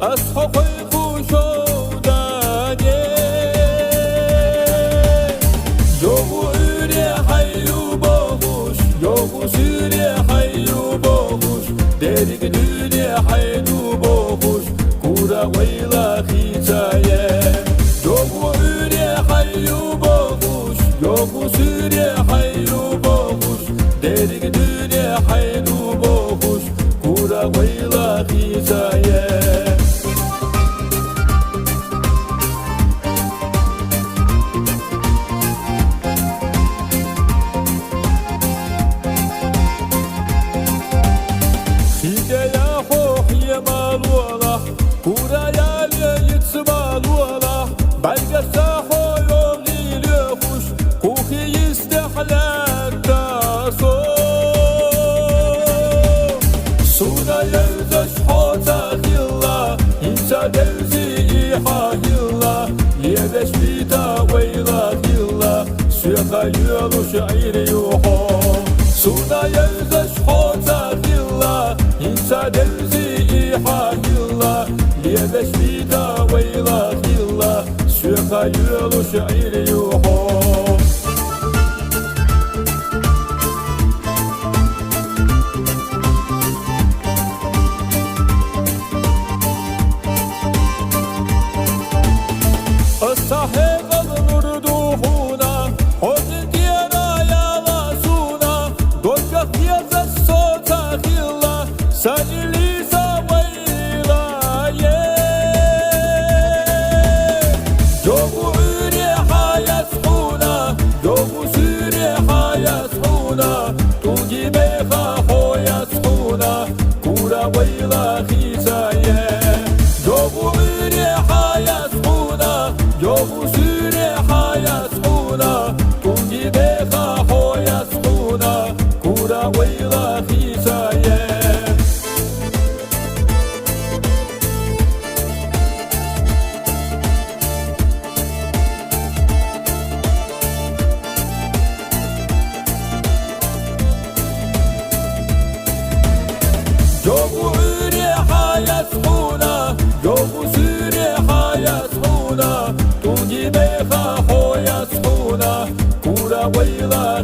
أصحى خوشوداني يوغو أوري حيو بوغوش يوغو سوري حيو بوغوش ديرك دوني حيو بوغوش كورا ويلا خيزايا يوغو أوري حيو بوغوش يوغو سوري حيو بوغوش ديرك دوني حيو بوغوش كورا ويلا خيزايا Hayırlı şairi yuho Suna yazış hota dilla İnsa devzi iha dilla Liyebeş bida veyla dilla Şu hayırlı şairi yuho Sahip alınır duhuna Saniliza wayla ye Yogu uri hayasuna Yogu suri hayasuna Tugi meha hoyasuna Kura wayla khizaye Yogu uri hayasuna Yogu suri hayasuna Tugi meha hoyasuna Kura wayla khizaye Yogu uri hayasuna Yogu suri hayasuna Tugi meha hoyasuna Kura wayla